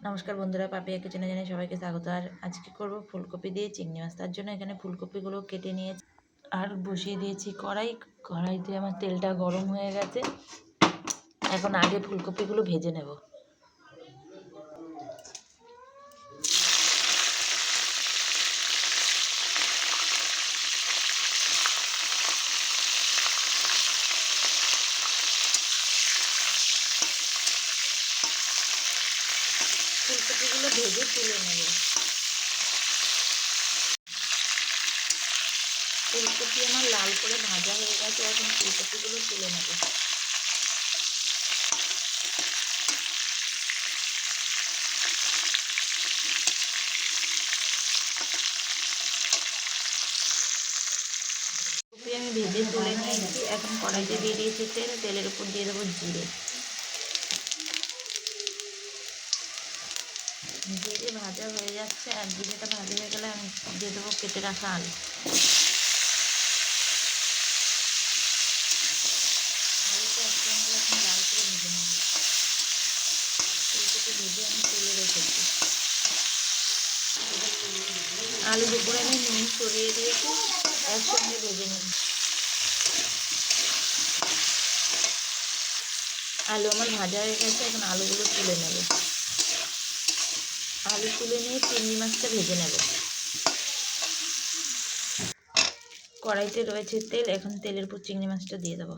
নমস্কার বন্ধুরা, পাপিয়া কিচেনে জানাই সবাইকে স্বাগত। আর আজকে করব ফুলকপি দিয়ে চিংড়ি মাছ। তার জন্য এখানে ফুলকপিগুলো কেটে নিয়েছি আর বসিয়ে দিয়েছি কড়াইতে আমার তেলটা গরম হয়ে গেছে। এখন আগে ফুলকপিগুলো ভেজে নেব। ফুলকপিগুলো ভেজে তুলে নেব। ফুলকপি আমার লাল করে ভাজা হয়ে গেছে, এখন ফুলকপিগুলো তুলে নেব। ফুলকপি আমি ভেজে তুলে নিয়েছি। এখন কড়াইতে দিয়ে দিয়েছি তেল, তেলের উপর দিয়ে দেবো জিরে। জিরে ভাজা হয়ে যাচ্ছে, আর জিরেটা ভাজা হয়ে গেলে আমি দিয়ে দেবো কেটে রাখা আলু। আলুটা একসঙ্গে এখন লাল করে ভেজে নেব। ফুলকপি ভেজে আমি তুলে রেখেছি। আলুর উপরে আমি নুন ছড়িয়ে দিয়েছি, একসঙ্গে ভেজে নিই। আলু আমার ভাজা হয়ে গেছে, এখন আলুগুলো তুলে নেব। আলু তুলে নিয়ে চিংড়ি মাছটা ভেজে নেব। কড়াইতে রয়েছে তেল, এখন তেলের উপর চিংড়ি মাছটা দিয়ে দেবো।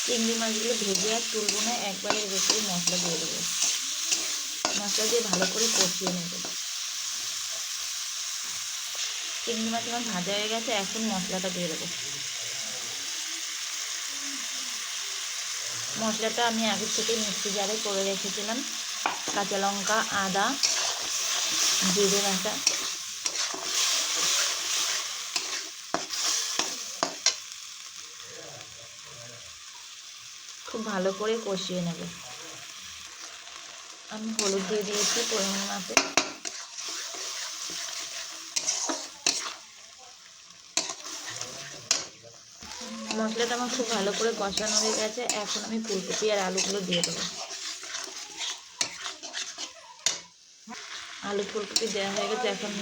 চিংড়ি মাছগুলো ভেজে আর তুলবো না, একবারে রেখে মশলা দিয়ে দেবো। মশলা দিয়ে ভালো করে কষিয়ে নেব। চিংড়ি মাছ আমার ভাজা হয়ে গেছে, এখন মশলাটা দিয়ে দেবো। মশলাটা আমি আগে থেকে মিক্সি জারে করে রেখেছিলাম। কাঁচা লঙ্কা, আদা, জিরে বাটা, খুব ভালো করে কষিয়ে নেব। আমি হলুদ দিয়ে দিয়েছি পরিমাণ মতো। মশলাটা আমার খুব ভালো করে কষানো হয়ে গেছে, এখন আমি ফুলকপি আর আলুগুলো দিয়ে দেবো। আলু ফুলকপি দেওয়া হয়ে গেছে, এখন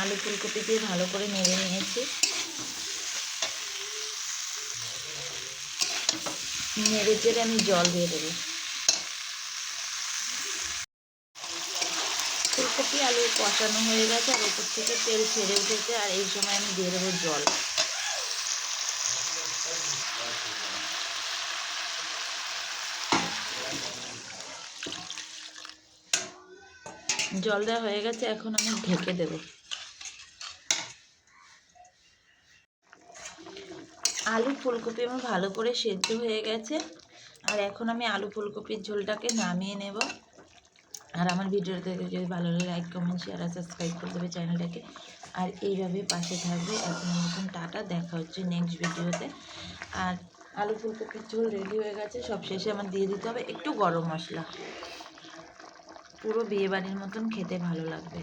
আলু ফুলকপি দিয়ে ভালো করে নেড়ে নিয়েছি। নেড়ে চেড়ে আমি জল দিয়ে দেবো। ফুলকপি আলু কষানো হয়ে গেছে, আর উপর থেকে তেল ছেড়ে উঠেছে, আর এই সময় আমি দিয়ে দেবো জল। জল দেওয়া হয়ে গেছে, এখন আমি ঢেকে দেবো। আলু ফুলকপি আমার ভালো করে সেদ্ধ হয়ে গেছে, আর এখন আমি আলু ফুলকপির ঝোলটাকে নামিয়ে নেব। আর আমার ভিডিওটা দেখে যদি ভালো লাগে লাইক, কমেন্ট, শেয়ার আর সাবস্ক্রাইব করে দেবে চ্যানেলটাকে। আর এইভাবে পাশে থাকবে। এখনের মতন টাটা, দেখা হচ্ছে নেক্সট ভিডিওতে। আর আলু ফুলকপির ঝোল রেডি হয়ে গেছে। সব শেষে আমার দিয়ে দিতে হবে একটু গরম মশলা। পুরো বিয়েবাড়ির মতন খেতে ভালো লাগবে।